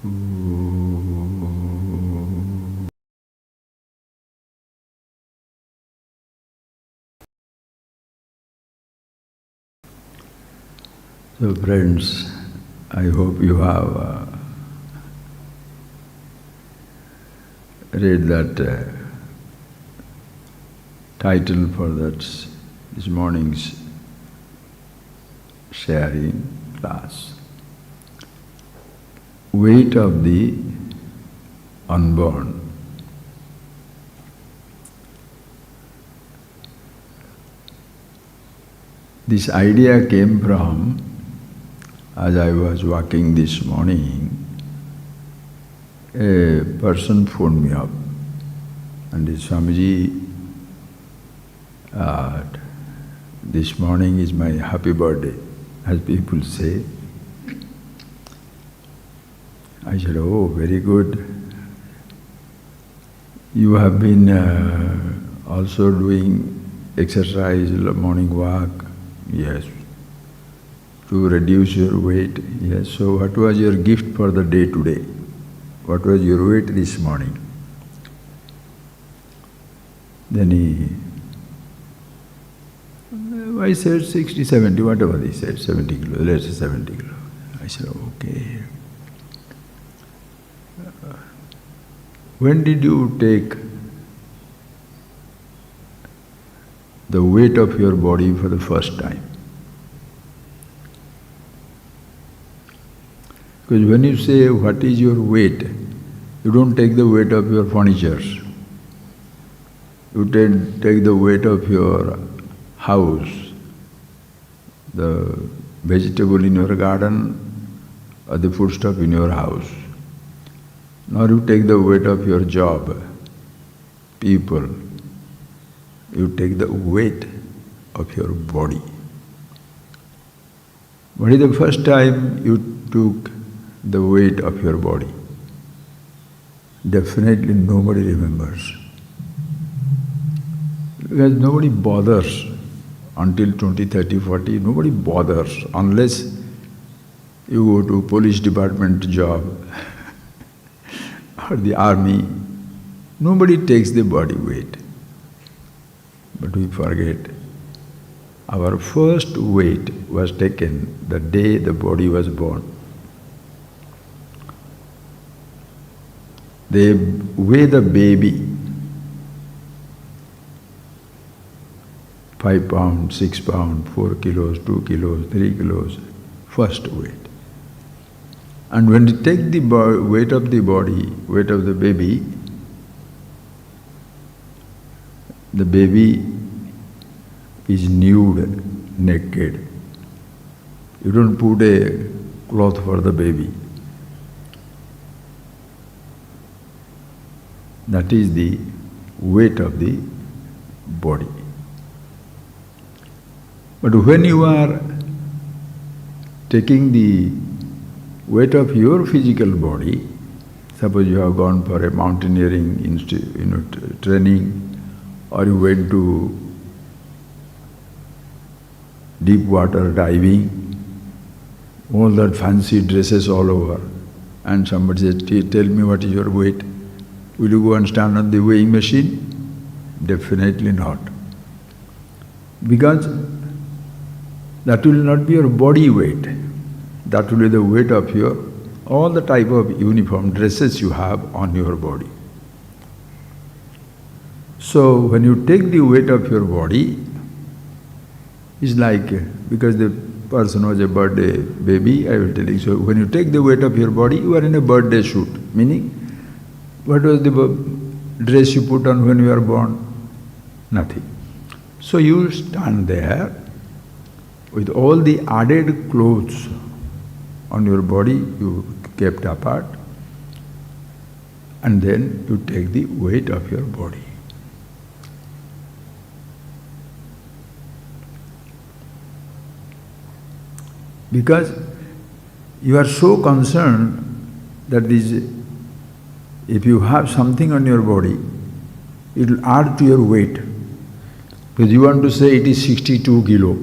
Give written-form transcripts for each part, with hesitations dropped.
So friends, I hope you have read that title for this morning's sharing class. Weight of the Unborn. This idea came from, as I was walking this morning, a person phoned me up and he said, Swamiji, this morning is my happy birthday, as people say. I said, oh, very good. You have been also doing exercise, morning walk? Yes. To reduce your weight? Yes. So what was your gift for the day today? What was your weight this morning? Then I said 60, 70, whatever he said, 70 kilos, let's say 70 kilos. I said, okay. When did you take the weight of your body for the first time? Because when you say, what is your weight, you don't take the weight of your furniture. You take the weight of your house, the vegetable in your garden or the foodstuff in your house. Nor you take the weight of your job, people. You take the weight of your body. What is the first time you took the weight of your body? Definitely nobody remembers. Because nobody bothers until 20, 30, 40, nobody bothers unless you go to police department job or the army. Nobody takes the body weight. But we forget. Our first weight was taken the day the body was born. They weigh the baby 5 pounds, 6 pounds, 4 kilos, 2 kilos, 3 kilos, first weight. And when you take the weight of the body, weight of the baby is nude, naked. You don't put a cloth for the baby. That is the weight of the body. But when you are taking the weight of your physical body, suppose you have gone for a mountaineering training, or you went to deep water diving, all that fancy dresses all over, and somebody says, tell me what is your weight. Will you go and stand on the weighing machine? Definitely not. Because that will not be your body weight. That will be the weight of all the type of uniform dresses you have on your body. So when you take the weight of your body, it's like, because the person was a birthday baby, I will tell you, so when you take the weight of your body, you are in a birthday suit. Meaning, what was the dress you put on when you were born? Nothing. So you stand there with all the added clothes on your body you kept apart, and then you take the weight of your body. Because you are so concerned that if you have something on your body, it will add to your weight. Because you want to say it is 62 kilo.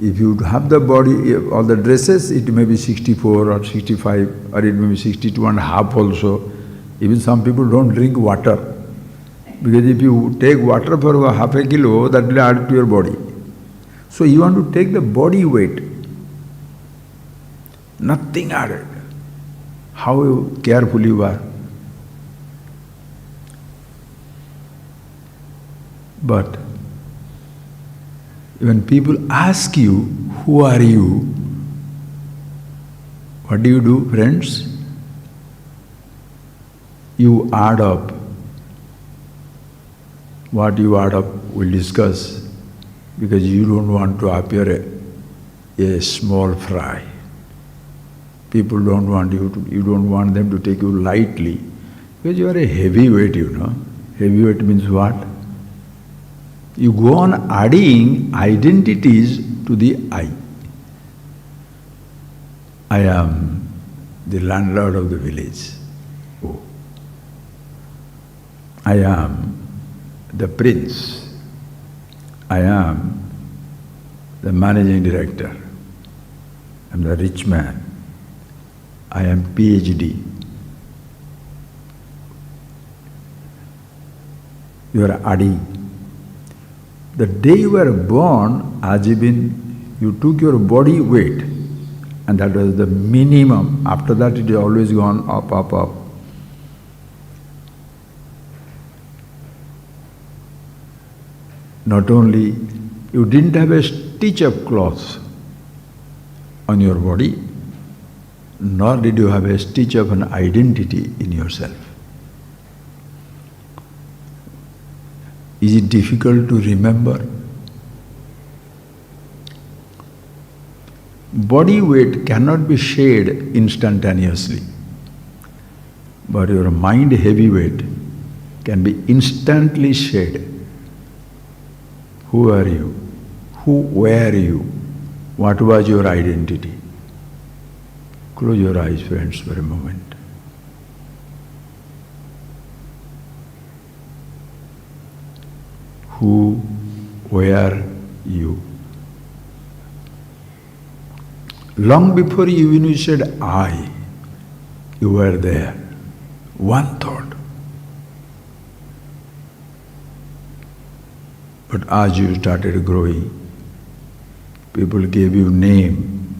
If you have the body, all the dresses, it may be 64 or 65 or it may be 62 and a half also. Even some people don't drink water. Because if you take water for half a kilo, that will add to your body. So you want to take the body weight. Nothing added. How careful you are. But when people ask you, who are you? What do you do, friends? You add up. What you add up, we'll discuss, because you don't want to appear a small fry. People don't want you don't want them to take you lightly, because you are a heavyweight, you know. Heavyweight means what? You go on adding identities to the I. I am the landlord of the village. Oh. I am the prince. I am the managing director. I am the rich man. I am PhD. You are adding. The day you were born, you took your body weight, and that was the minimum. After that, it has always gone up, up, up. Not only you didn't have a stitch of cloth on your body, nor did you have a stitch of an identity in yourself. Is it difficult to remember? Body weight cannot be shed instantaneously, but your mind heavy weight can be instantly shed. Who are you? Who were you? What was your identity? Close your eyes, friends, for a moment. Who were you? Long before you even said I, you were there. One thought. But as you started growing, people gave you name,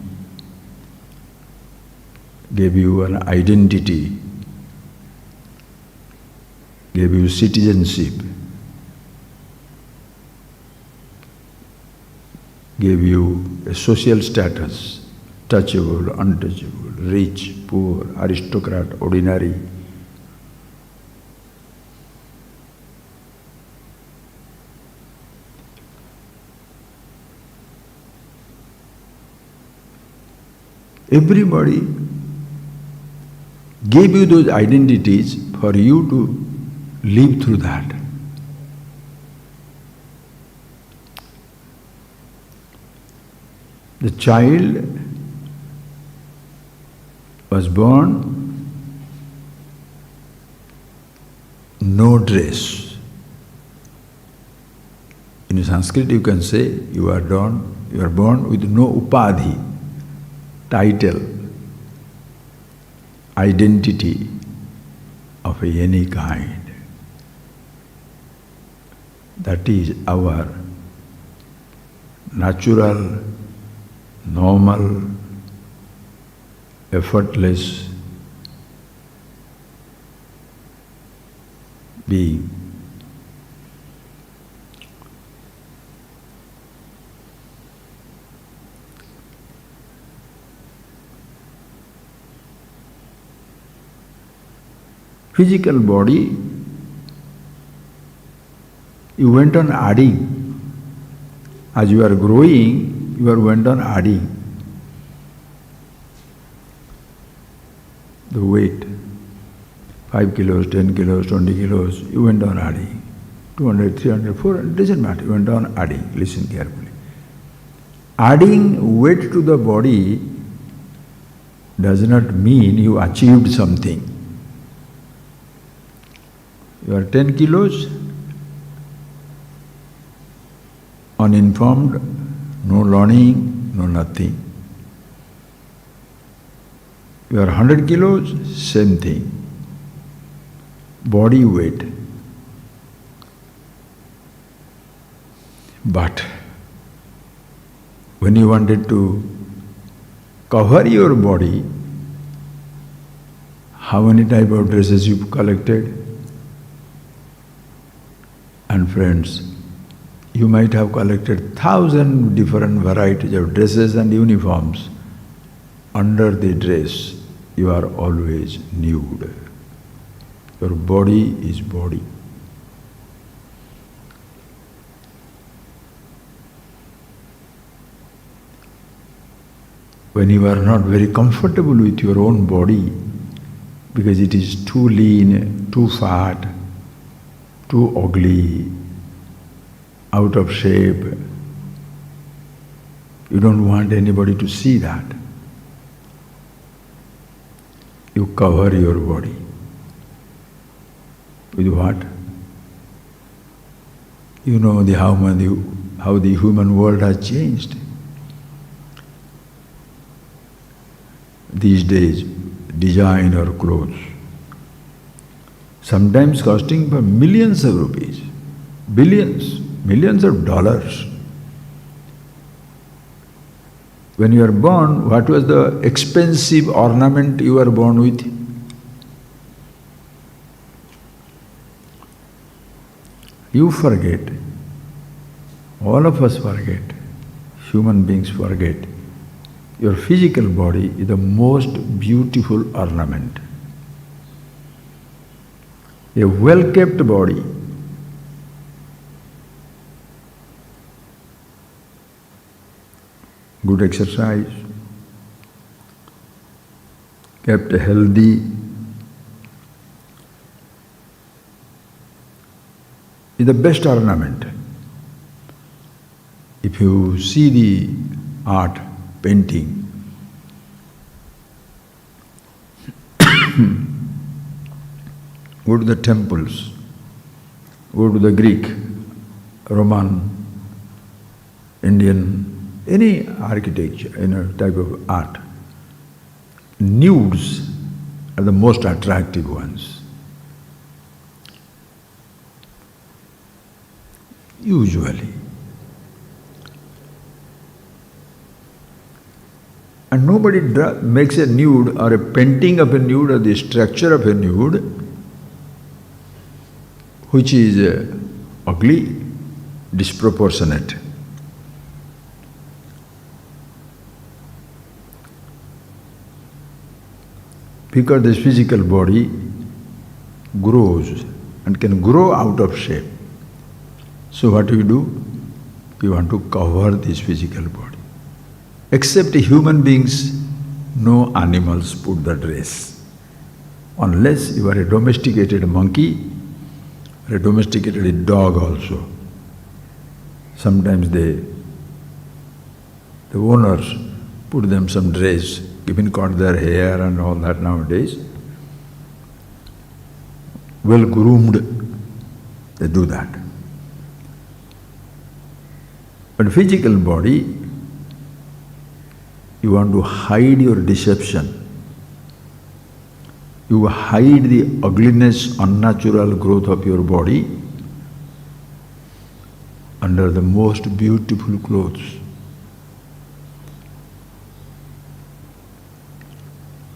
gave you an identity, gave you citizenship, gave you a social status, touchable, untouchable, rich, poor, aristocrat, ordinary. Everybody gave you those identities for you to live through that. The child was born, no dress. In Sanskrit you can say you are born with no upadhi, title, identity of any kind. That is our natural, normal, effortless being. Physical body, you went on adding. As you are growing, you went on adding the weight. 5 kilos, 10 kilos, 20 kilos, you went on adding. 200, 300, 400, doesn't matter, you went on adding. Listen carefully. Adding weight to the body does not mean you achieved something. You are 10 kilos, uninformed, no learning, no nothing. You are 100 kilos, same thing. Body weight. But when you wanted to cover your body, how many type of dresses you collected? And friends, you might have collected 1,000 different varieties of dresses and uniforms. Under the dress, you are always nude. Your body is body. When you are not very comfortable with your own body, because it is too lean, too fat, too ugly, out of shape, you don't want anybody to see that. You cover your body. With what? You know how the human world has changed. These days, designer clothes, sometimes costing for millions of rupees, billions, millions of dollars. When you are born, what was the expensive ornament you were born with? You forget. All of us forget. Human beings forget. Your physical body is the most beautiful ornament. A well-kept body, good exercise, kept healthy, is the best ornament. If you see the art, painting, go to the temples, go to the Greek, Roman, Indian, any architecture, type of art, nudes are the most attractive ones. Usually. And nobody makes a nude or a painting of a nude or the structure of a nude which is ugly, disproportionate. Because this physical body grows and can grow out of shape. So what do? You want to cover this physical body. Except human beings, no animals put the dress. Unless you are a domesticated monkey or a domesticated dog also. Sometimes the owners put them some dress, even cut their hair and all that nowadays. Well groomed, they do that. But physical body, you want to hide your deception. You hide the ugliness, unnatural growth of your body under the most beautiful clothes.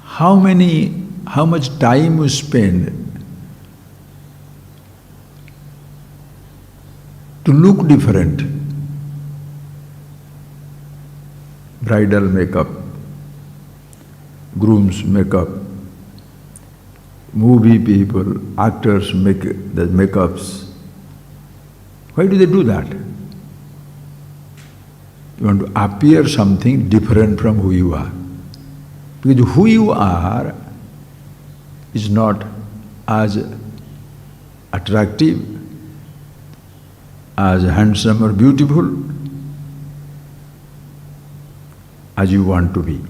How much time you spend to look different? Bridal makeup, groom's makeup, movie people, actors make the makeups. Why do they do that? You want to appear something different from who you are. Because who you are is not as attractive, as handsome or beautiful as you want to be.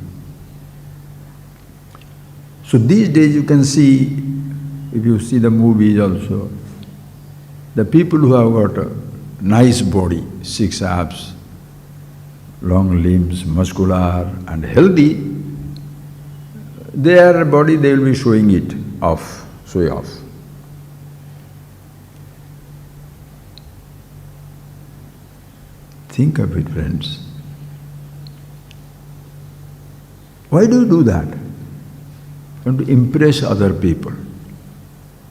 So these days you can see, if you see the movies also, the people who have got a nice body, 6 abs, long limbs, muscular and healthy, their body they will be showing it off, show off. Think of it, friends. Why do you do that? You want to impress other people.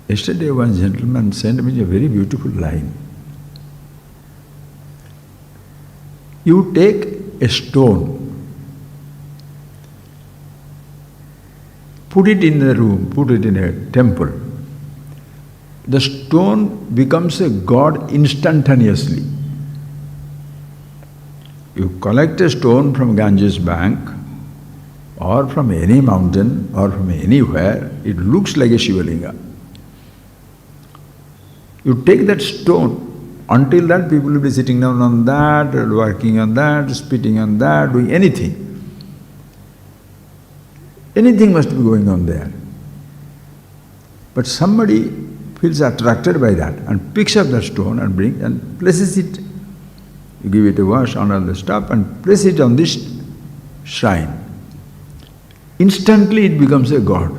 Yesterday one gentleman sent me a very beautiful line. You take a stone, put it in a room, put it in a temple. The stone becomes a god instantaneously. You collect a stone from Ganges bank or from any mountain or from anywhere, it looks like a Shivalinga. You take that stone, until that people will be sitting down on that, working on that, spitting on that, doing anything. Anything must be going on there. But somebody feels attracted by that and picks up that stone and brings and places it. You give it a wash on all the stuff and place it on this shrine. Instantly it becomes a god.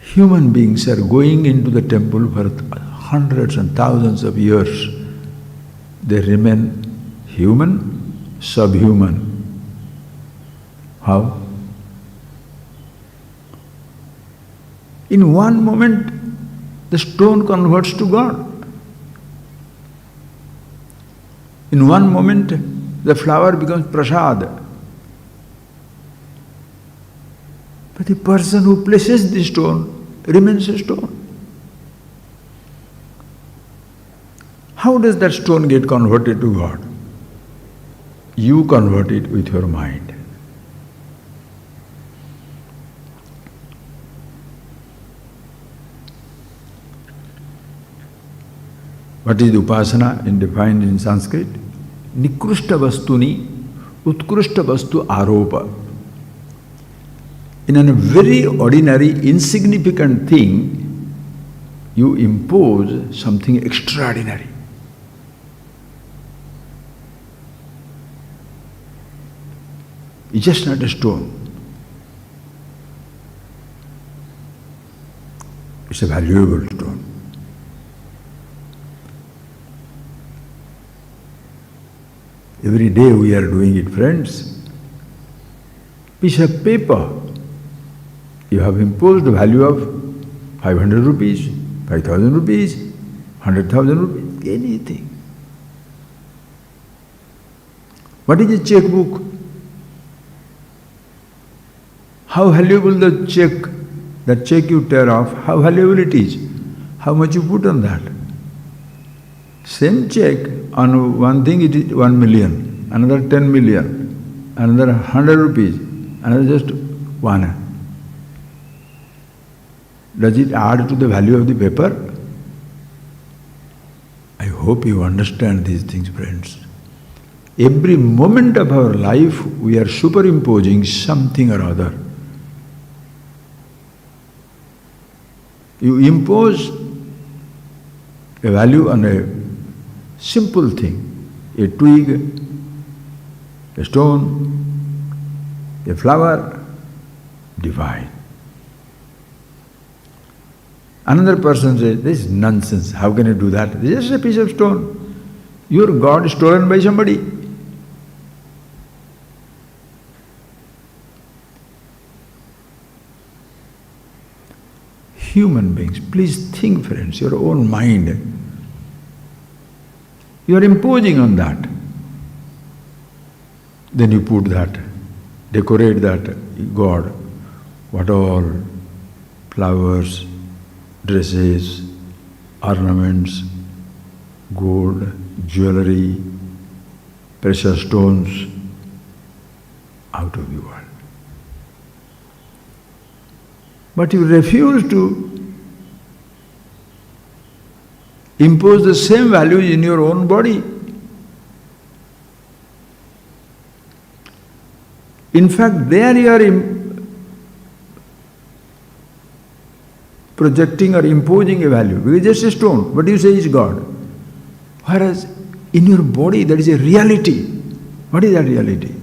Human beings are going into the temple for hundreds and thousands of years. They remain human, subhuman. How? In one moment, the stone converts to God. In one moment, the flower becomes prasad. But the person who places the stone remains a stone. How does that stone get converted to God? You convert it with your mind. What is upasana defined in Sanskrit? Nikrushta vastuni utkrushta vastu aropa. In a very ordinary, insignificant thing, you impose something extraordinary. It's just not a stone. It's a valuable stone. Every day we are doing it, friends. Piece of paper. You have imposed the value of 500 rupees, 5,000 rupees, 100,000 rupees, anything. What is a checkbook? How valuable the check, that check you tear off, how valuable it is, how much you put on that. Same check, on one thing it is 1 million, another 10 million, another 100 rupees, another just 1. Does it add to the value of the paper? I hope you understand these things, friends. Every moment of our life we are superimposing something or other. You impose a value on a simple thing, a twig, a stone, a flower, divine. Another person says, this is nonsense, how can you do that? This is just a piece of stone. Your God is stolen by somebody. Human beings, please think, friends, your own mind. You are imposing on that. Then you put that, decorate that God, what all flowers, dresses, ornaments, gold, jewelry, precious stones, out of the world. But you refuse to impose the same values in your own body. In fact, there you are projecting or imposing a value, because it's just a stone, but you say it's God. Whereas in your body there is a reality. What is that reality?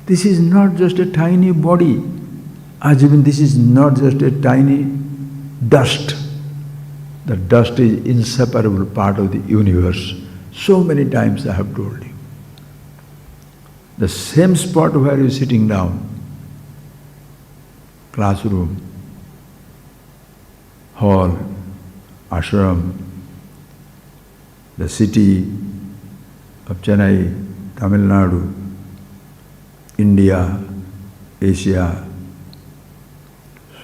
This is not just a tiny body. As even this is not just a tiny dust. The dust is inseparable part of the universe. So many times I have told you. The same spot where you are sitting down, classroom, hall, ashram, the city of Chennai, Tamil Nadu, India, Asia,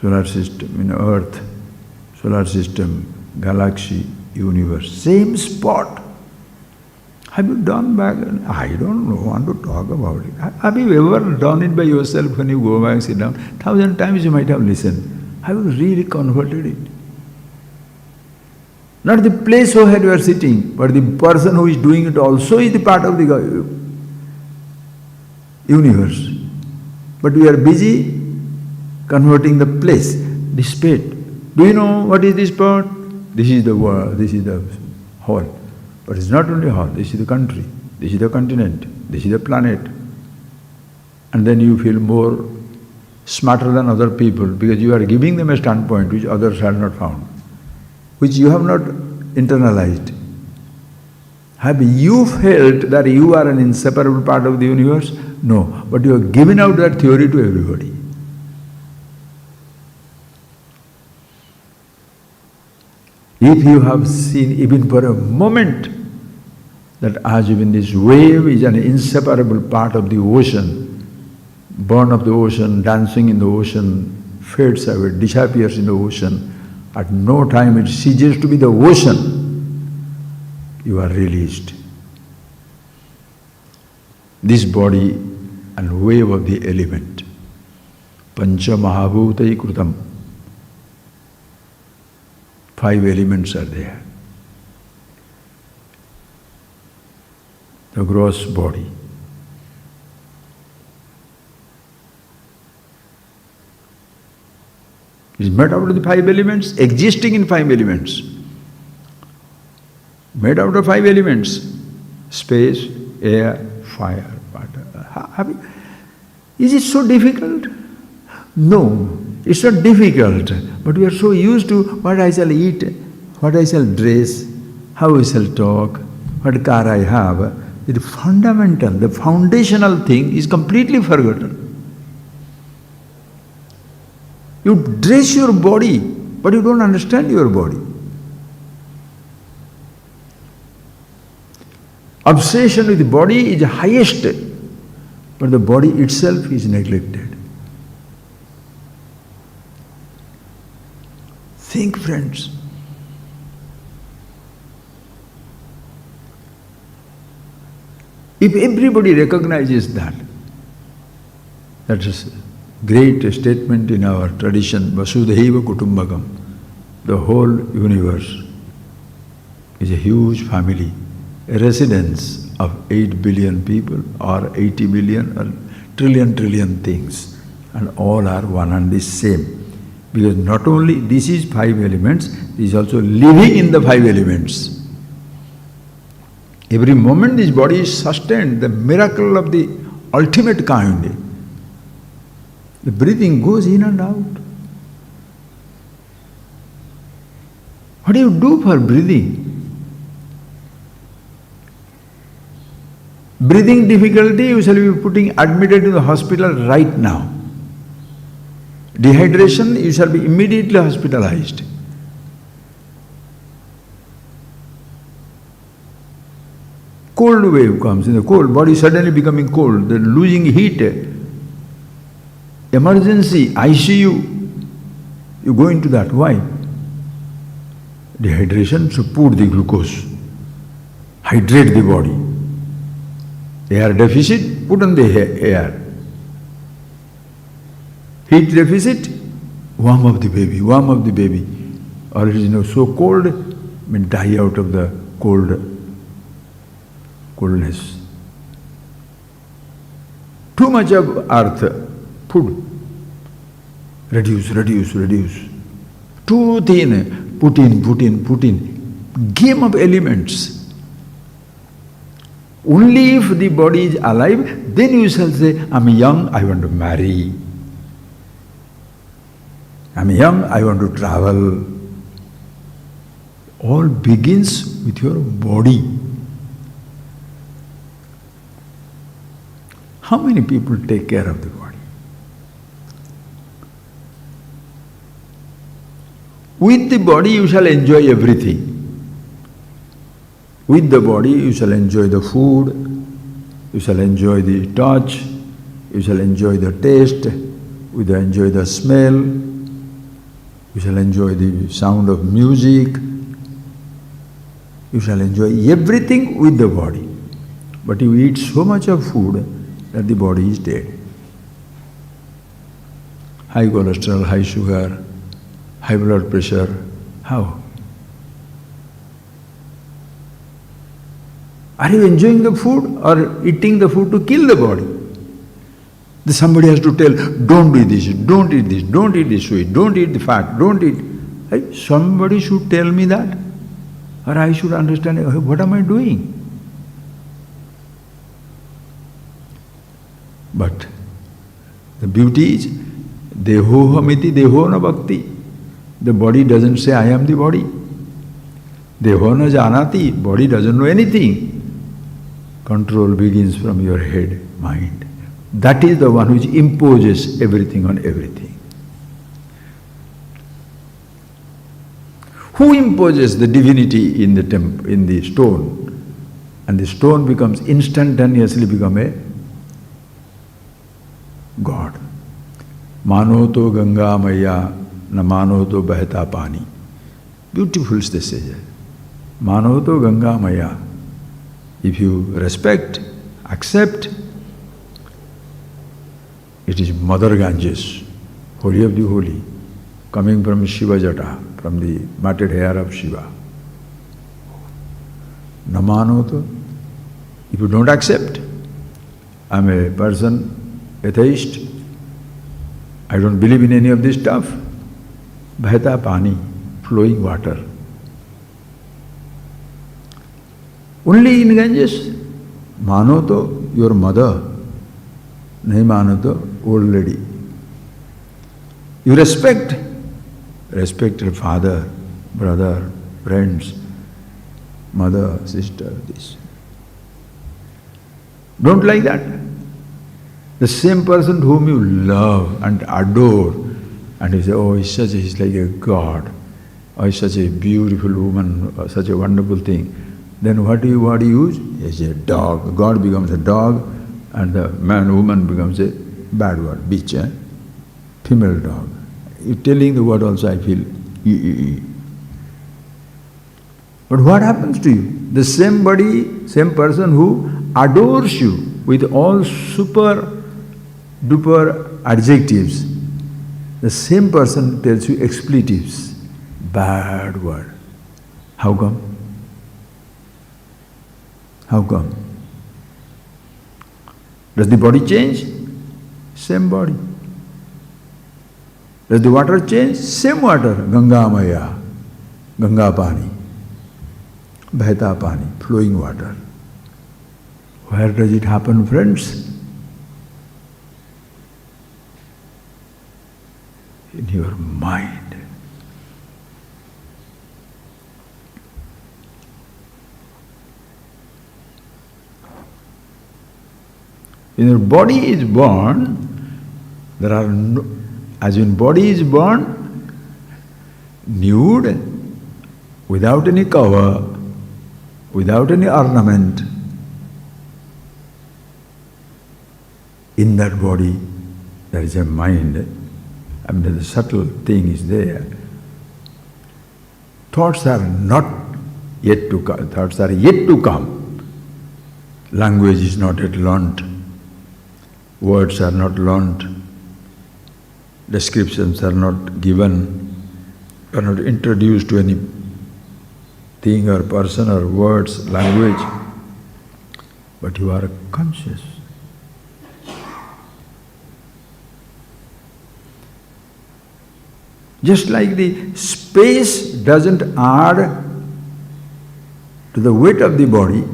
solar system, Earth, solar system, galaxy, universe, same spot. Have you done back? I don't want to talk about it. Have you ever done it by yourself when you go back, sit down? 1,000 times you might have listened. Have you really converted it? Not the place where you are sitting, but the person who is doing it also is the part of the universe. But we are busy converting the place, the spot. Do you know what is this spot? This is the world, this is the whole. But it's not only whole, this is the country, this is the continent, this is the planet. And then you feel more smarter than other people because you are giving them a standpoint which others have not found, which you have not internalized. Have you felt that you are an inseparable part of the universe? No, but you have given out that theory to everybody. If you have seen even for a moment that as even this wave is an inseparable part of the ocean, born of the ocean, dancing in the ocean, fades away, disappears in the ocean, at no time it ceases to be the ocean, you are released. This body and wave of the element, Pancha Mahabhutai Krutam, 5 elements are there. The gross body. Is made out of the 5 elements, existing in 5 elements. Made out of 5 elements. Space, air, fire, water. Is it so difficult? No, it's not difficult. But we are so used to what I shall eat, what I shall dress, how I shall talk, what car I have. The fundamental, the foundational thing is completely forgotten. You dress your body, but you don't understand your body. Obsession with the body is the highest, but the body itself is neglected. Think, friends. If everybody recognizes that is a great statement in our tradition, Vasudhaiva Kutumbakam, the whole universe is a huge family, a residence of 8 billion people or 80 billion or trillion things, and all are one and the same. Because not only this is 5 elements, this is also living in the 5 elements. Every moment this body is sustained, the miracle of the ultimate kind. The breathing goes in and out. What do you do for breathing? Breathing difficulty, you shall be admitted to the hospital right now. Dehydration, you shall be immediately hospitalized. Cold wave comes, in the cold, body suddenly becoming cold, then losing heat. Emergency, ICU, you go into that. Why? Dehydration, so put the glucose, hydrate the body. Air deficit, put on the air. Heat deficit, warm up the baby, warm up the baby. Or it is so cold, die out of the coldness. Too much of earth, food. Reduce. Too thin, put in. Game of elements. Only if the body is alive, then you shall say, I'm young, I want to marry. I'm young, I want to travel. All begins with your body. How many people take care of the body? With the body you shall enjoy everything. With the body you shall enjoy the food, you shall enjoy the touch, you shall enjoy the taste, you shall enjoy the smell, you shall enjoy the sound of music, you shall enjoy everything with the body. But you eat so much of food that the body is dead. High cholesterol, high sugar, high blood pressure. How? Are you enjoying the food or eating the food to kill the body? Then somebody has to tell, don't do this, don't eat this, don't eat this sweet, don't eat the fat, don't eat. Right? Somebody should tell me that. Or I should understand, what am I doing? But the beauty is, deho hamiti deho na bhakti. The body doesn't say, I am the body. Deho na janati, body doesn't know anything. Control begins from your head, mind. That is the one which imposes everything on everything. Who imposes the divinity in the stone? And the stone becomes instantaneously become a God. Mano to Ganga Maya, na mano to bahta pani. Beautiful they say. Mano to Ganga Maya. If you respect, accept, it is Mother Ganges, holy of the holy, coming from Shiva Jata, from the matted hair of Shiva. Namanoto. If you don't accept, I am a person, atheist, I don't believe in any of this stuff. Bhata pani, flowing water. Only in Ganges. Mano to your mother, nahi mano to old lady. You respect your father, brother, friends, mother, sister, this. Don't like that. The same person whom you love and adore, and you say, oh, he's like a god, or he's such a beautiful woman, or such a wonderful thing. Then what do you use? He's a dog. God becomes a dog, and the woman becomes a bad word, bitch, female dog. You're telling the word also, I feel ee. But what happens to you? The same body, same person who adores you with all super duper adjectives, the same person tells you expletives, bad word. How come? How come? Does the body change? Same body. Does the water change? Same water. Ganga Maya, Ganga Pani, Bheta Pani, flowing water. Where does it happen, friends? In your mind. When your body is born, there are no, as in body is born, nude, without any cover, without any ornament. In that body, there is a mind. I mean, the subtle thing is there. Thoughts are not yet to come. Thoughts are yet to come. Language is not yet learnt. Words are not learnt. Descriptions are not given. You are not introduced to any thing or person or words, language. But you are conscious. Just like the space doesn't add to the weight of the body,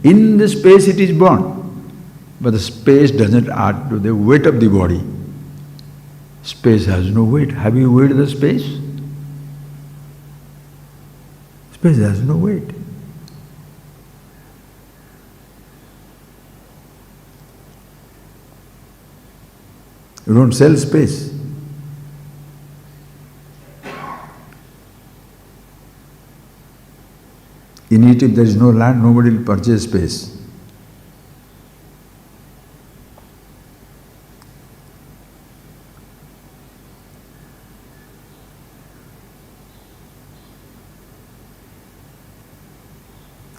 In the space it is born, but the space doesn't add to the weight of the body. Space has no weight. Have you weighed the space? Space has no weight. You don't sell space. In Egypt there is no land, nobody will purchase space.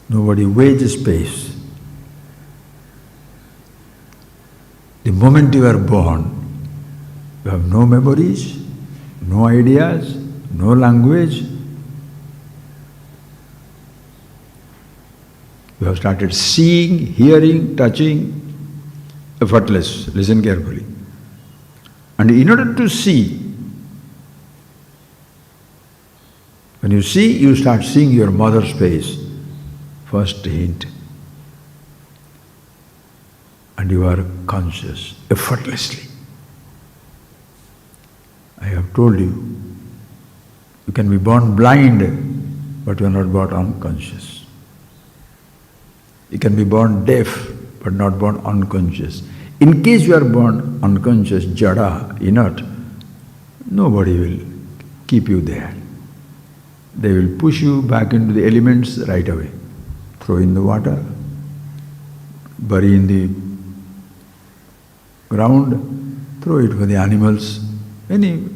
Nobody wages space. The moment you are born, you have no memories, no ideas, no language. You have started seeing, hearing, touching, effortless. Listen carefully. And in order to see, when you see, you start seeing your mother's face. First hint. And you are conscious, effortlessly. I have told you, you can be born blind, but you are not born unconscious. You can be born deaf, but not born unconscious. In case you are born unconscious, jada, inert, nobody will keep you there. They will push you back into the elements right away. Throw in the water, bury in the ground, throw it for the animals. Any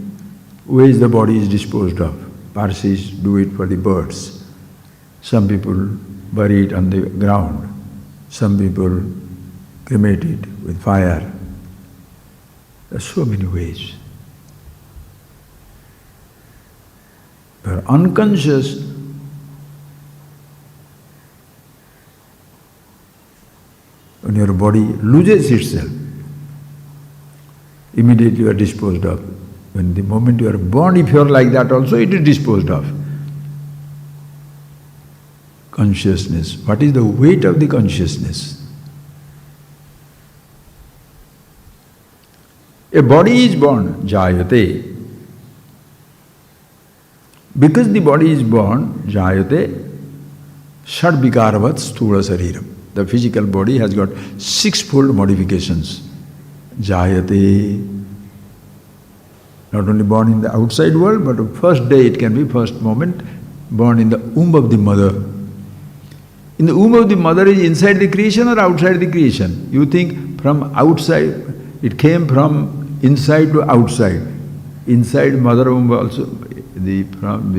ways the body is disposed of. Parsis do it for the birds. Some people bury it on the ground. Some people cremate it with fire. There are so many ways. You are unconscious. When your body loses itself, immediately you are disposed of. When the moment you are born, if you are like that also, it is disposed of. Consciousness. What is the weight of the consciousness? A body is born, jayate. Because the body is born, jayate, shadvikaravat sthula sariram. The physical body has got sixfold modifications. Jayate. Not only born in the outside world, but the first day it can be first moment, born in the womb of the mother. In the womb of the mother is inside the creation or outside the creation? You think from outside, it came from inside to outside. Inside mother womb also, from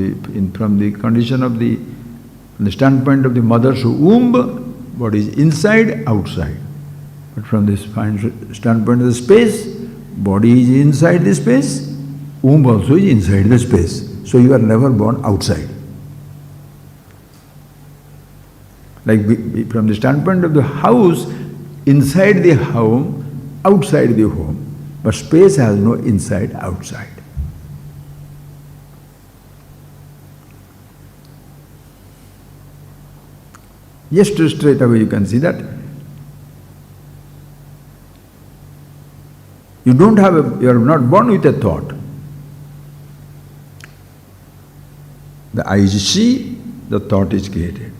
the condition of from the standpoint of the mother's womb, body is inside, outside. But from this standpoint of the space, body is inside the space, womb also is inside the space. So you are never born outside. Like from the standpoint of the house, inside the home, outside the home. But space has no inside, outside. Just straight away you can see that. You are not born with a thought. The eyes see, the thought is created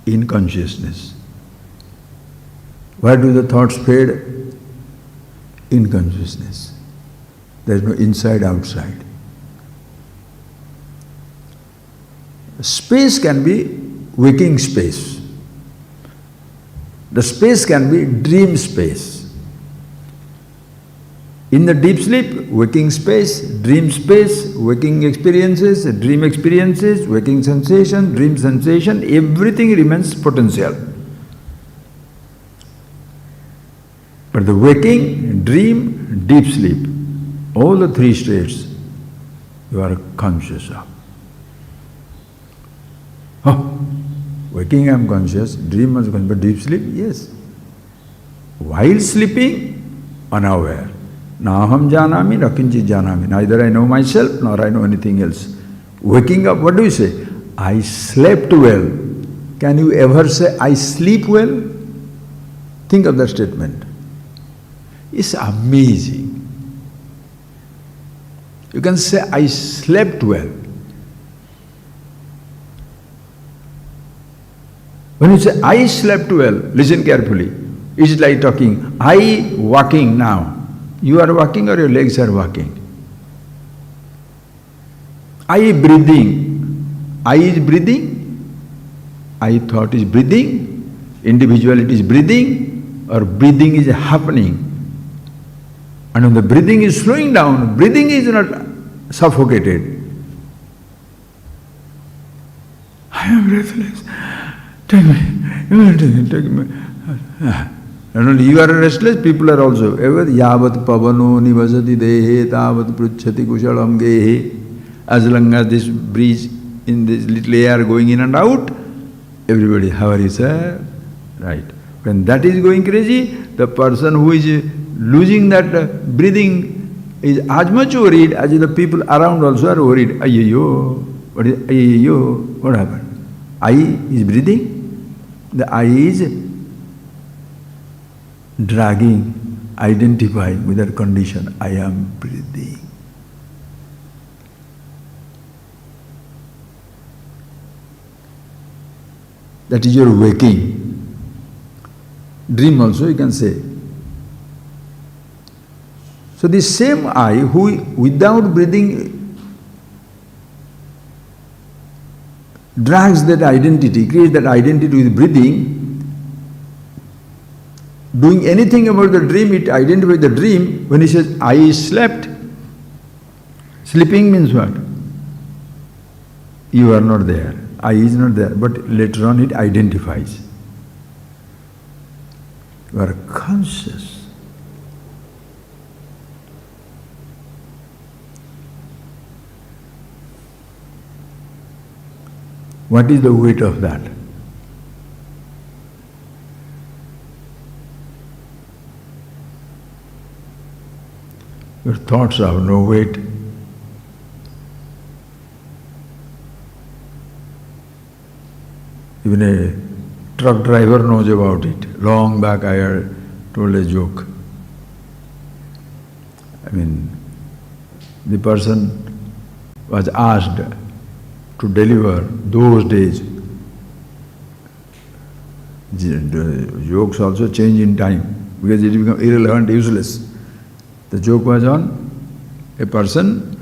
in consciousness. Where do the thoughts fade? In consciousness. There is no inside, outside. Space can be waking space. The space can be dream space. In the deep sleep, waking space, dream space, waking experiences, dream experiences, waking sensation, dream sensation, everything remains potential. But the waking, dream, deep sleep, all the three states you are conscious of. Oh, waking I am conscious, dream I am conscious, but deep sleep, yes. While sleeping, unaware. Naham janami, nakinchit janami. Neither I know myself, nor I know anything else. Waking up, what do you say? I slept well. Can Can you ever say, I sleep well? Think of that statement. It's amazing. You can say, I slept well. When you say, I slept well, listen carefully. It's like talking, I walking now. You are walking or your legs are walking? I breathing. I is breathing. I thought is breathing. Individuality is breathing, or breathing is happening. And when the breathing is slowing down, breathing is not suffocated. I am breathless. Take me, take me. Not only you are restless, people are also. Yavat pavano nivasati dehe tavat pruchhati kushalam gehe. As long as this breeze in this little air going in and out, everybody, how are you, sir? Right. When that is going crazy, the person who is losing that breathing is as much worried as the people around also are worried. Ayyo, what is ayyo? What happened? I is breathing. The I is dragging, identifying with that condition. I am breathing. That is your waking. Dream also you can say. So this same I who without breathing drags that identity, creates that identity with breathing, doing anything about the dream, it identifies the dream. When he says, I slept, sleeping means what? You are not there. I is not there, but later on it identifies. You are conscious. What is the weight of that? Your thoughts have no weight. Even a truck driver knows about it. Long back I had told a joke. The person was asked to deliver those days. The jokes also change in time because it become irrelevant, useless. The joke was on a person,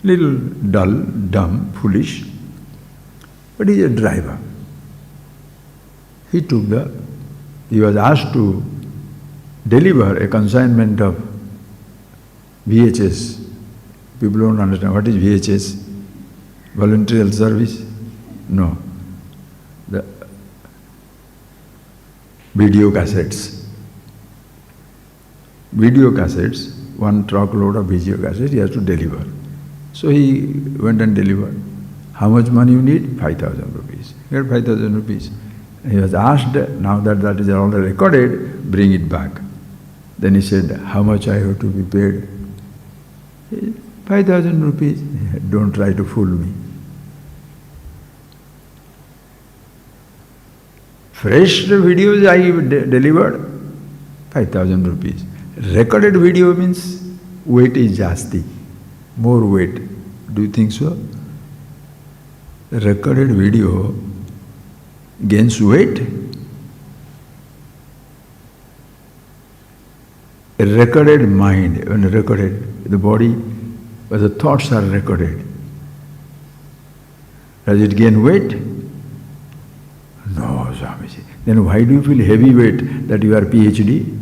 little dull, dumb, foolish, but he is a driver. He was asked to deliver a consignment of VHS. People don't understand what is VHS. Voluntary service? No. The video cassettes. Video cassettes, one truckload of video cassettes he has to deliver. So he went and delivered. How much money you need? 5,000 rupees. He had 5,000 rupees. He was asked, now that that is already recorded, bring it back. Then he said, how much I have to be paid? 5,000 rupees. Don't try to fool me. Fresh videos I delivered, 5,000 rupees. Recorded video means weight is jasti, more weight. Do you think so? The recorded video gains weight. A recorded mind, when recorded, the body, but the thoughts are recorded. Does it gain weight? No, Swamiji. Then why do you feel heavy weight that you are PhD?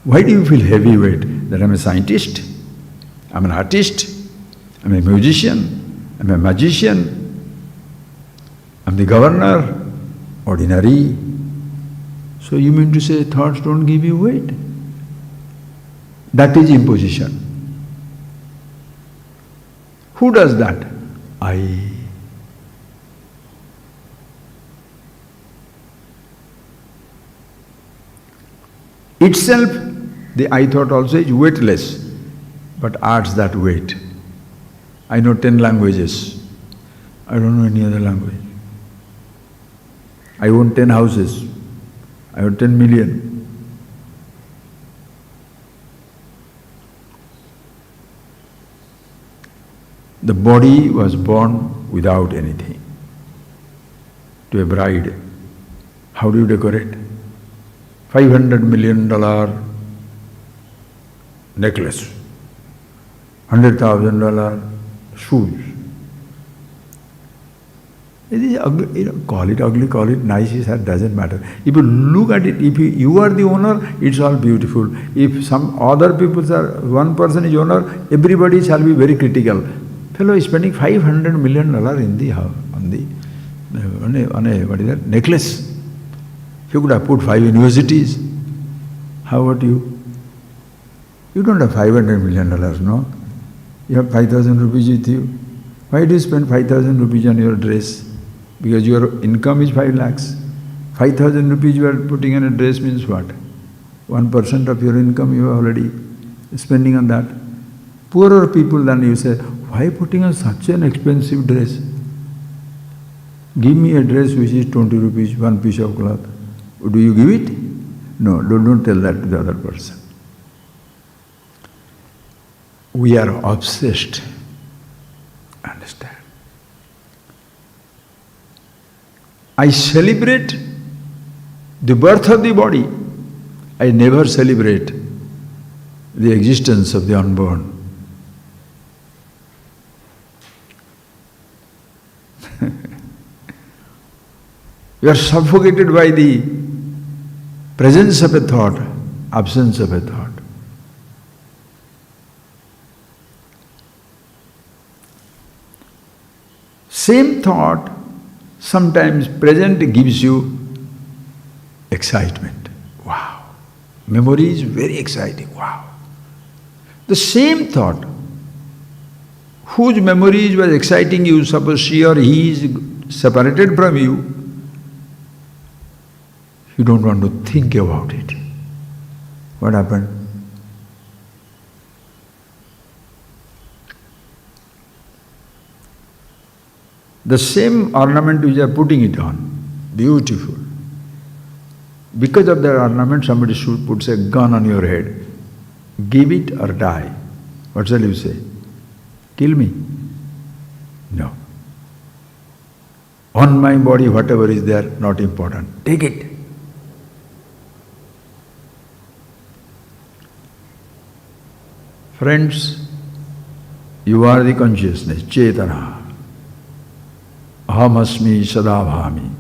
Why do you feel heavy weight that I'm a scientist, I'm an artist, I'm a musician, I'm a magician, I'm the governor, ordinary? So you mean to say thoughts don't give you weight? That is imposition. Who does that? I. Itself, the I thought also is weightless, but adds that weight. I know 10 languages. I don't know any other language. I own 10 houses. I own 10 million. The body was born without anything. To a bride, how do you decorate? $500 million necklace, $100,000 shoes. It is ugly, call it ugly, call it nice, it doesn't matter. If you look at it, if you are the owner, it's all beautiful. If some other people are, one person is owner, everybody shall be very critical. Fellow is spending $500 million in the house, on a what is that, necklace. You could have put 5 universities. How about you? You don't have $500 million, no? You have 5,000 rupees with you. Why do you spend 5,000 rupees on your dress? Because your income is 5 lakhs. 5,000 rupees you are putting on a dress means what? 1% of your income you are already spending on that. Poorer people, then you say, why putting on such an expensive dress? Give me a dress which is 20 rupees, one piece of cloth. Do you give it? No, don't tell that to the other person. We are obsessed. Understand? I celebrate the birth of the body. I never celebrate the existence of the unborn. You are suffocated by the presence of a thought, absence of a thought. Same thought, sometimes present gives you excitement. Wow. Memory is very exciting. Wow. The same thought, whose memories was exciting you, suppose she or he is separated from you, you don't want to think about it. What happened? The same ornament which you are putting it on, beautiful. Because of that ornament, somebody should put a gun on your head. Give it or die. What shall you say? Kill me? No. On my body, whatever is there, not important. Take it. Friends, you are the consciousness, Chetana. Ahamasmi sadabhami.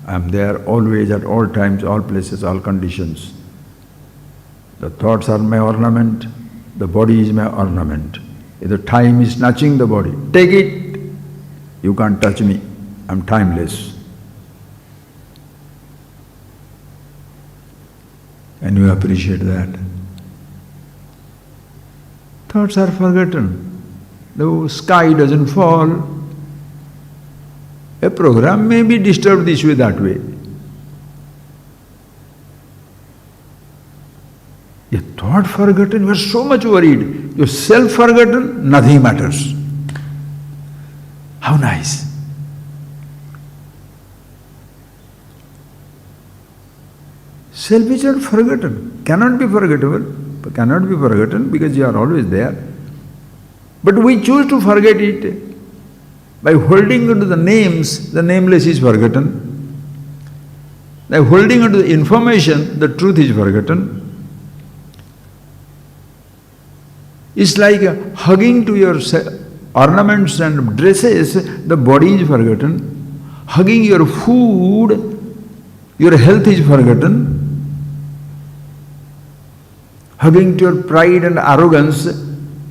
I am there always, at all times, all places, all conditions. The thoughts are my ornament, the body is my ornament. If the time is snatching the body, take it. You can't touch me, I am timeless. And you appreciate that. Thoughts are forgotten. The sky doesn't fall. A program may be disturbed this way, that way. A thought forgotten, you are so much worried. Your self forgotten, nothing matters. How nice. Self is not forgotten, cannot be forgotten because you are always there. But we choose to forget it. By holding onto the names, the nameless is forgotten. By holding onto the information, the truth is forgotten. It's like hugging to your ornaments and dresses, the body is forgotten. Hugging your food, your health is forgotten. Hugging to your pride and arrogance,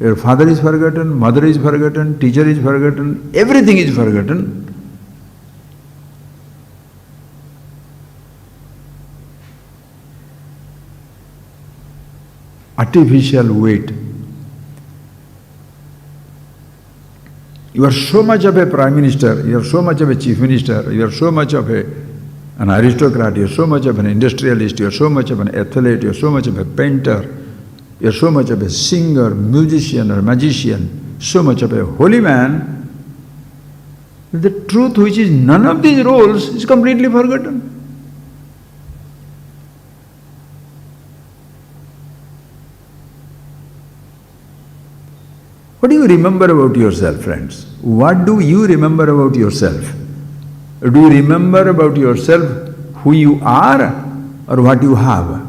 your father is forgotten, mother is forgotten, teacher is forgotten, everything is forgotten. Artificial weight. You are so much of a prime minister, you are so much of a chief minister, you are so much of an aristocrat, you are so much of an industrialist, you are so much of an athlete, you are so much of a painter, you are so much of a singer, musician or magician, so much of a holy man, The truth which is none of these roles is completely forgotten. What do you remember about yourself, friends? What do you remember about yourself? Do you remember about yourself who you are or what you have?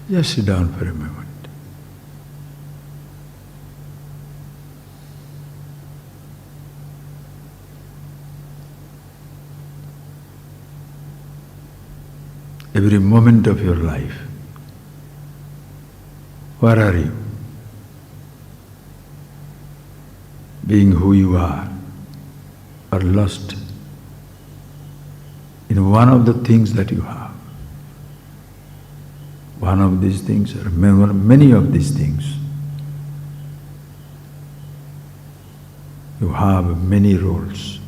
Just sit down for a moment. Every moment of your life, where are you? Being who you are, or lost in one of the things that you have. One of these things, or many of these things. You have many roles.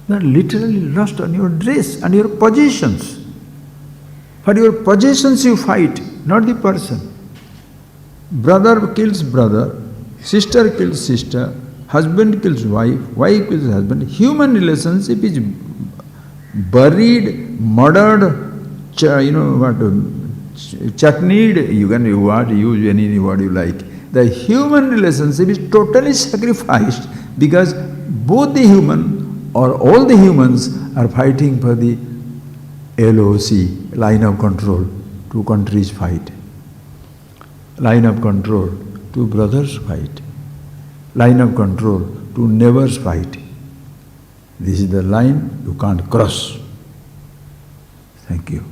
You are literally lost on your dress and your positions. For your possessions you fight, not the person. Brother kills brother, sister kills sister, husband kills wife, wife kills husband. Human relationship is buried, murdered, chutneyed, you can use any word you like. The human relationship is totally sacrificed because both the human or all the humans are fighting for the LOC, line of control. Two countries fight. Line of control, two brothers fight. Line of control, two neighbors fight. This is the line you can't cross. Thank you.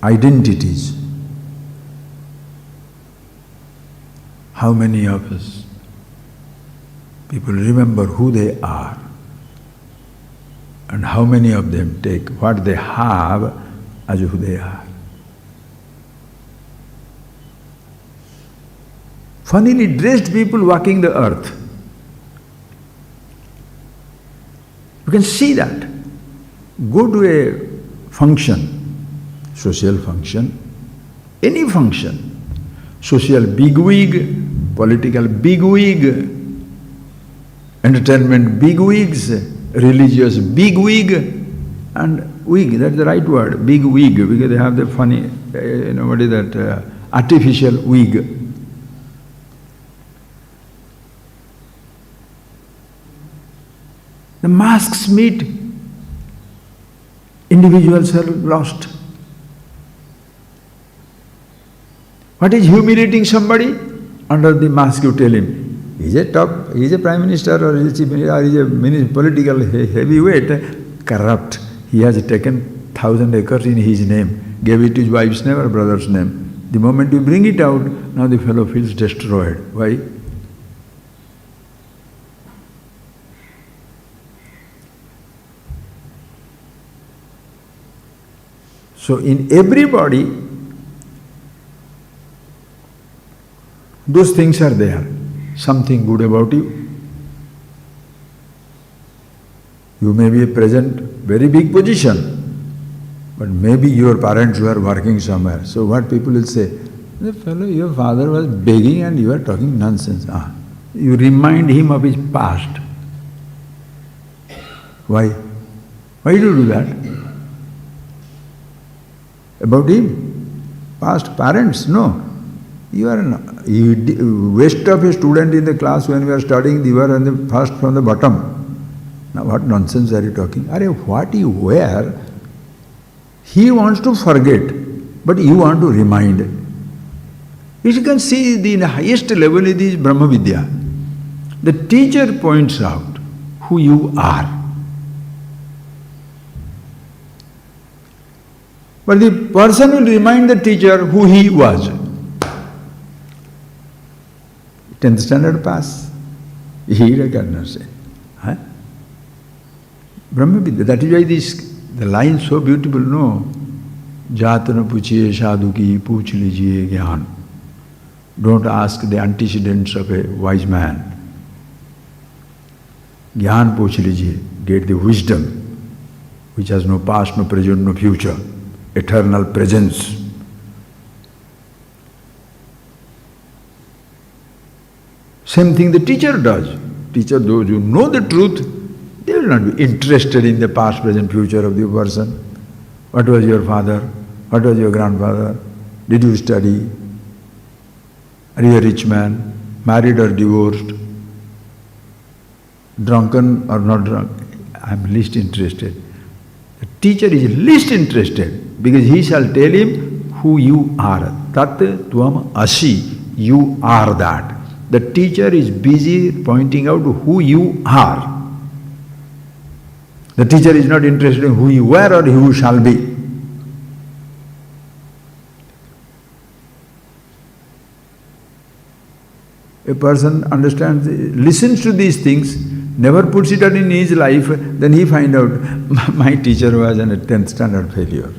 Identities. How many of us people remember who they are, and how many of them take what they have as who they are? Funnily dressed people walking the earth. You can see that. Go to a function, social function, any function, social bigwig, political bigwig, entertainment bigwigs, religious bigwig, and wig, that's the right word, big wig, because they have the funny, what is that, artificial wig. The masks meet, individuals are lost. What is humiliating somebody? Under the mask you tell him, he's a prime minister or he's a chief minister or he's a political heavyweight, corrupt. He has taken 1,000 acres in his name, gave it to his wife's name or brother's name. The moment you bring it out, now the fellow feels destroyed. Why? So in everybody, those things are there. Something good about you. You may be a present very big position, but maybe your parents were working somewhere. So what people will say, the fellow, your father was begging and you are talking nonsense. You remind him of his past. Why? Why do you do that? About him? Past parents? No. You waste of a student in the class when we are studying, you are on the first from the bottom. Now what nonsense are you talking? Are what you wear, he wants to forget, but you want to remind. You can see the highest level is Brahma Vidya. The teacher points out who you are. But the person will remind the teacher who he was. 10th standard pass. He recognizes it. Brahma Vidya. That is why the line is so beautiful, no? Jat na puchiye sadhu ki, pooch lijiye gyan. Don't ask the antecedents of a wise man. ज्ञान पूछ लीजिए, get the wisdom which has no past, no present, no future, eternal presence. Same thing the teacher does. Teacher, those who know the truth, they will not be interested in the past, present, future of the person. What was your father? What was your grandfather? Did you study? Are you a rich man? Married or divorced? Drunken or not drunk? I am least interested. The teacher is least interested because he shall tell him who you are. Tat tvam asi. You are that. The teacher is busy pointing out who you are. The teacher is not interested in who you were or who you shall be. A person understands, listens to these things, never puts it out in his life, then he finds out, my teacher was a 10th standard failure.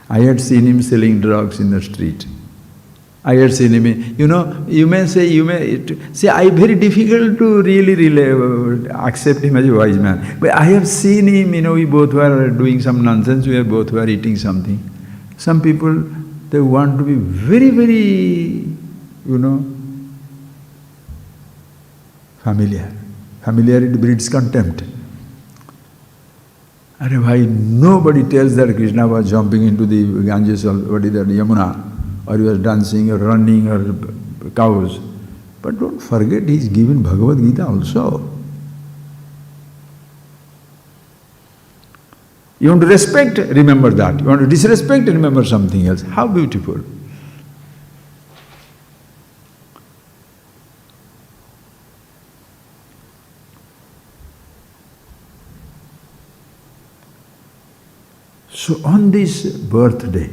I had seen him selling drugs in the street. I had seen him, you may say, I very difficult to really accept him as a wise man. But I have seen him, we both were doing some nonsense, we both were eating something. Some people, they want to be very, very, familiar. Familiarity breeds contempt. Arey bhai, nobody tells that Krishna was jumping into the Ganges or Yamuna, or he was dancing or running or cows. But don't forget, he is given Bhagavad Gita also. You want to respect, remember that. You want to disrespect, remember something else. How beautiful. So on this birthday,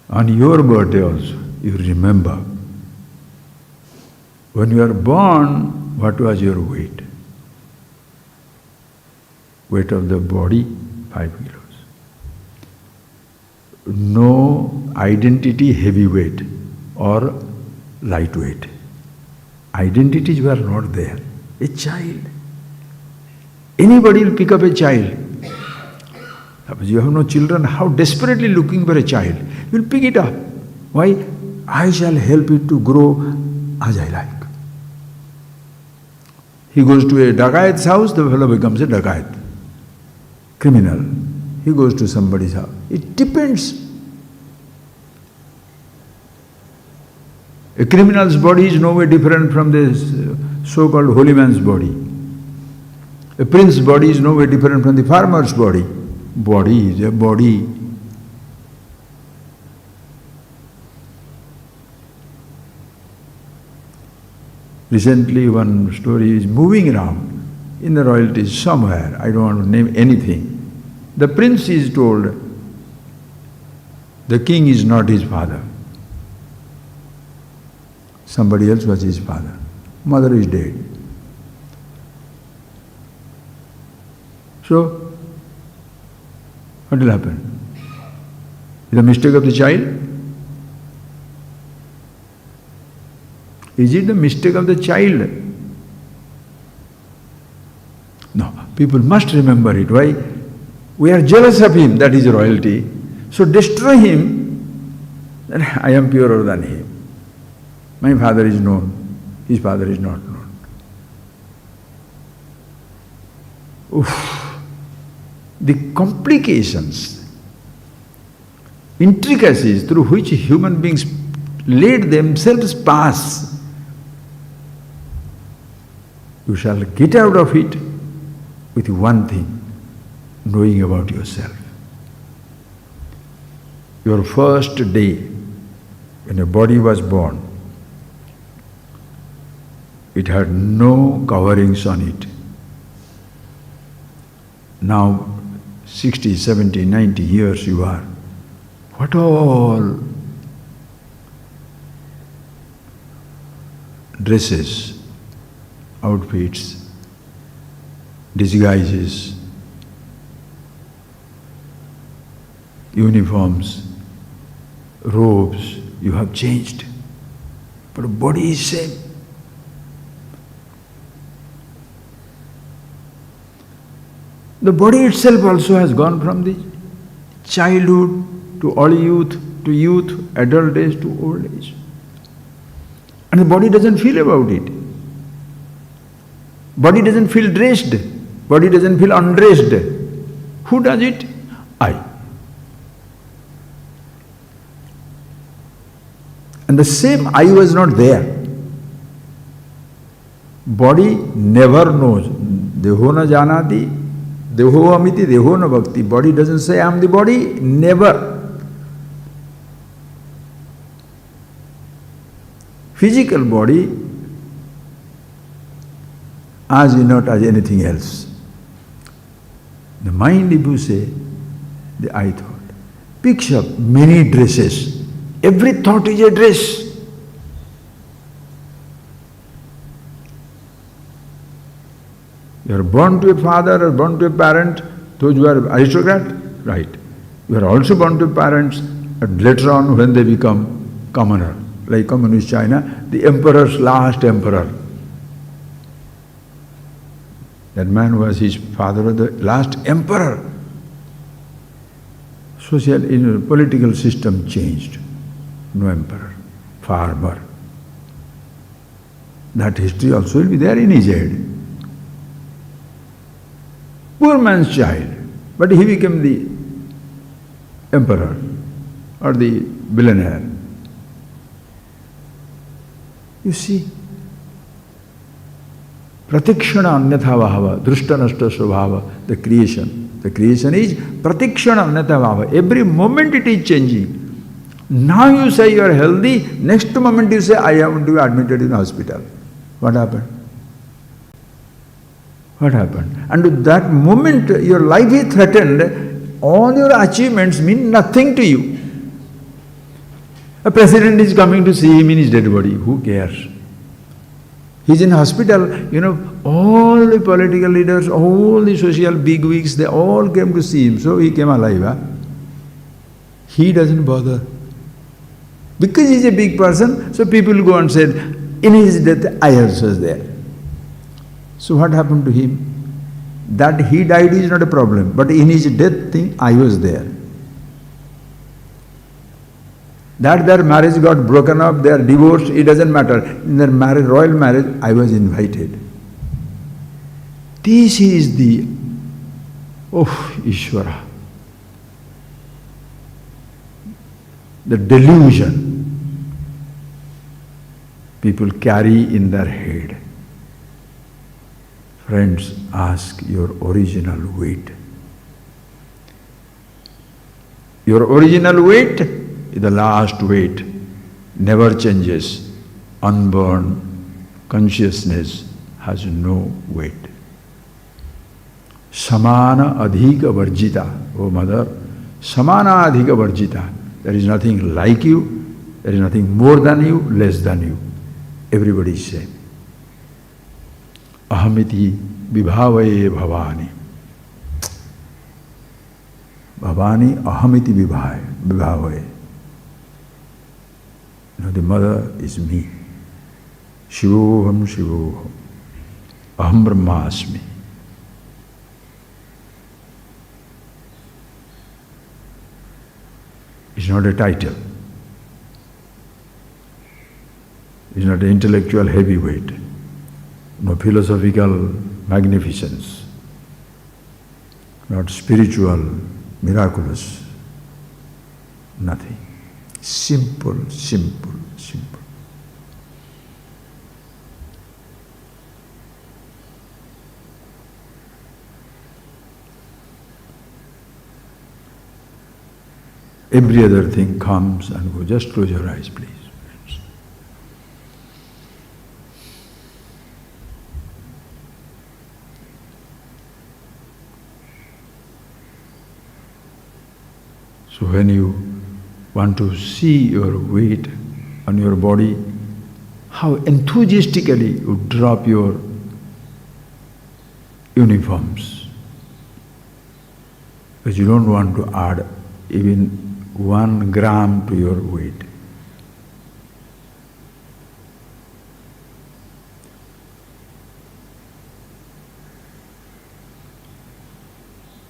on your birthday also, you remember, when you are born, what was your weight? Weight of the body, 5 kilos. No identity heavyweight or lightweight. Identities were not there. A child. Anybody will pick up a child. Suppose you have no children, how desperately looking for a child. You will pick it up. Why? I shall help it to grow as I like. He goes to a Dagayat's house, the fellow becomes a Dagayat. Criminal. He goes to somebody's house. It depends. A criminal's body is no way different from this so-called holy man's body. A prince's body is no way different from the farmer's body. Body is a body. Recently one story is moving around in the royalties somewhere, I don't want to name anything. The prince is told the king is not his father. Somebody else was his father. Mother is dead. So, what will happen? Is it a mistake of the child? Is it the mistake of the child? No, people must remember it. Why? We are jealous of him, that is royalty. So destroy him, then I am purer than him. My father is known, his father is not known. Oof. The complications, intricacies through which human beings let themselves pass, you shall get out of it with one thing, knowing about yourself. Your first day, when your body was born, it had no coverings on it. Now, 60, 70, 90 years you are. What all dresses, outfits, disguises, uniforms, robes, you have changed. But body is same. The body itself also has gone from the childhood to early youth, adult age to old age. And the body doesn't feel about it. Body doesn't feel dressed. Body doesn't feel undressed. Who does it? I. And the same I was not there. Body never knows. Deho na janati, deho amiti, deho na bhakti. Body doesn't say I am the body. Never. Physical body as not as anything else. The mind, if you say, the I thought, picks up many dresses. Every thought is a dress. You are born to a father or born to a parent, those who are aristocrat, right. You are also born to parents, and later on when they become commoner, like Communist China, the emperor's last emperor. That man was his father, the last emperor. Political system changed. No emperor, farmer. That history also will be there in his head. Poor man's child, but he became the emperor or the billionaire. You see, pratikshana anyatha bhava, drushta nashta svabhava, the creation. The creation is pratikshana anyatha bhava. Every moment it is changing. Now you say you are healthy, next moment you say, I am to be admitted in hospital. What happened? What happened? And at that moment your life is threatened, all your achievements mean nothing to you. A president is coming to see him in his dead body, who cares? He's in hospital, all the political leaders, all the social bigwigs, they all came to see him, so he came alive. Huh? He doesn't bother. Because he's a big person, so people go and said, in his death, I also was there. So what happened to him? That he died is not a problem, but in his death thing, I was there. That their marriage got broken up, they are divorced, it doesn't matter. In their marriage, royal marriage, I was invited. This is the, Ishvara. The delusion people carry in their head. Friends, ask your original weight. Your original weight is the last weight, never changes. Unborn consciousness has no weight. Samana adhika varjita, oh mother, samana adhika varjita. There is nothing like you, there is nothing more than you, less than you. Everybody is same. Ahamiti vibhavaye bhavani. Bhavani ahamiti vibhavaye. The mother is me. Shivoham Shivoham. Aham Brahmasmi. It's not a title. It's not an intellectual heavyweight. No philosophical magnificence. Not spiritual, miraculous. Nothing. Simple, simple, simple. Every other thing comes and goes. Just close your eyes, please. So when you want to see your weight on your body, how enthusiastically you drop your uniforms. Because you don't want to add even 1 gram to your weight.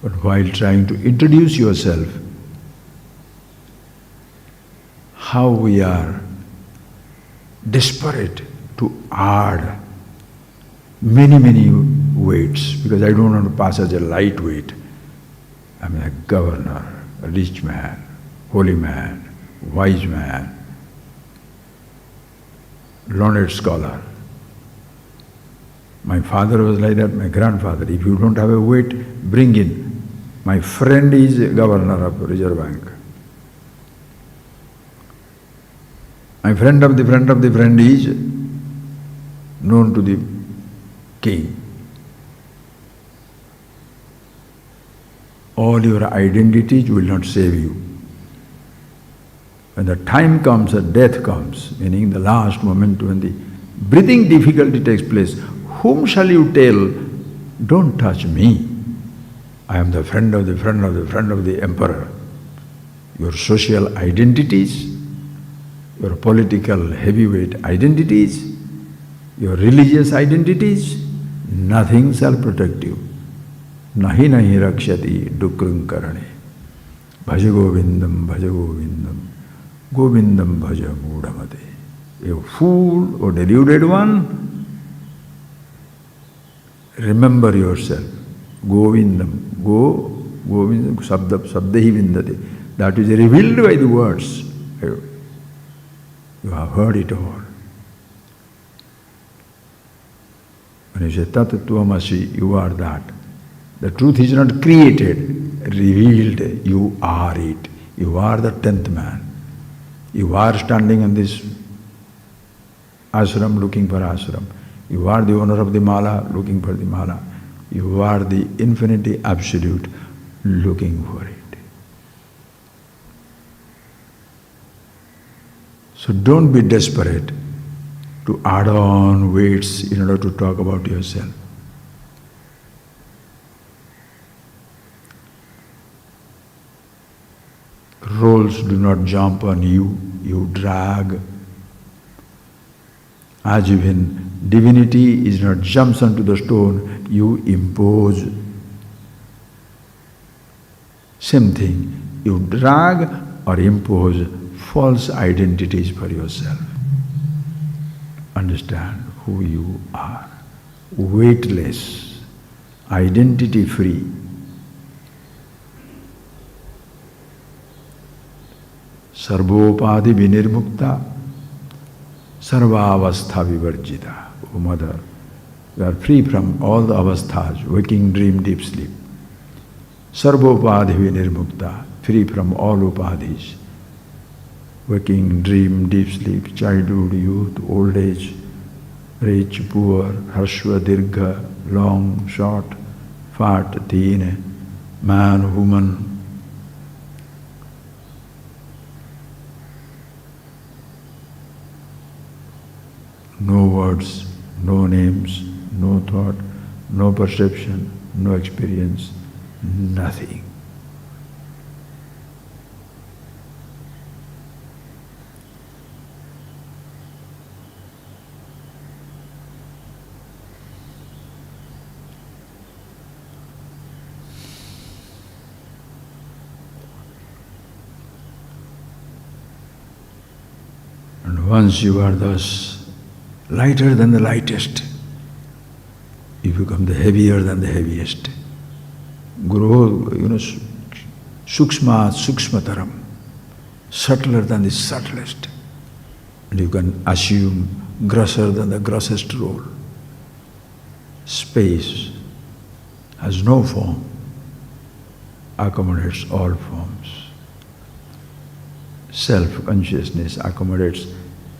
But while trying to introduce yourself, how we are desperate to add many weights, because I don't want to pass as a lightweight. I'm a governor, a rich man, holy man, wise man, learned scholar. My father was like that, my grandfather. If you don't have a weight, bring in. My friend is governor of Reserve Bank. My friend of the friend of the friend is known to the king. All your identities will not save you. When the time comes, the death comes, meaning the last moment when the breathing difficulty takes place, whom shall you tell, don't touch me? I am the friend of the friend of the friend of the emperor. Your social identities, your political heavyweight identities, your religious identities, nothing shall protect you. Nahi nahi rakshati dukrum karane. Bhaja govindam, govindam bhaja mudhamate. A fool or deluded one, remember yourself. Govindam, govindam, sabdahi vindate. That is revealed by the words. You have heard it all. When you say Tat Tvamasi, you are that. The truth is not created, revealed. You are it. You are the 10th man. You are standing in this ashram looking for ashram. You are the owner of the mala looking for the mala. You are the infinity absolute looking for it. So don't be desperate to add on weights in order to talk about yourself. Rolls do not jump on you, you drag. As even divinity is not jumps onto the stone, you impose. Same thing, you drag or impose false identities for yourself. Understand who you are. Weightless, identity free. Sarvopadhi vinirmukta, sarvavastha vivarjita. O Mother, you are free from all the avasthas, waking, dream, deep sleep. Sarvopadhi vinirmukta, free from all upadhis. Waking, dream, deep sleep, childhood, youth, old age, rich, poor, harshva, dirgha, long, short, fat, thin, man, woman. No words, no names, no thought, no perception, no experience, nothing. And once you are thus lighter than the lightest, you become the heavier than the heaviest. Grow, sukshma sukshmataram, subtler than the subtlest. And you can assume grosser than the grossest role. Space has no form, accommodates all forms. Self-consciousness accommodates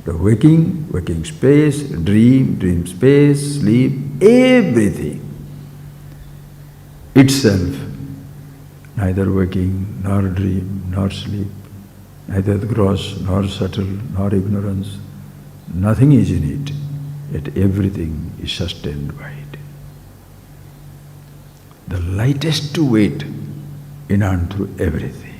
the waking space, dream space, sleep, everything. Itself, neither waking, nor dream, nor sleep, neither the gross, nor subtle, nor ignorance. Nothing is in it, yet everything is sustained by it. The lightest weight in and through everything.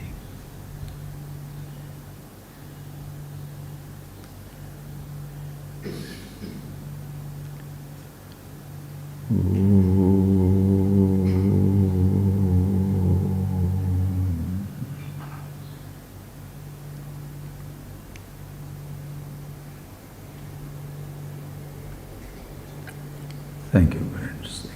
Thank you, friends.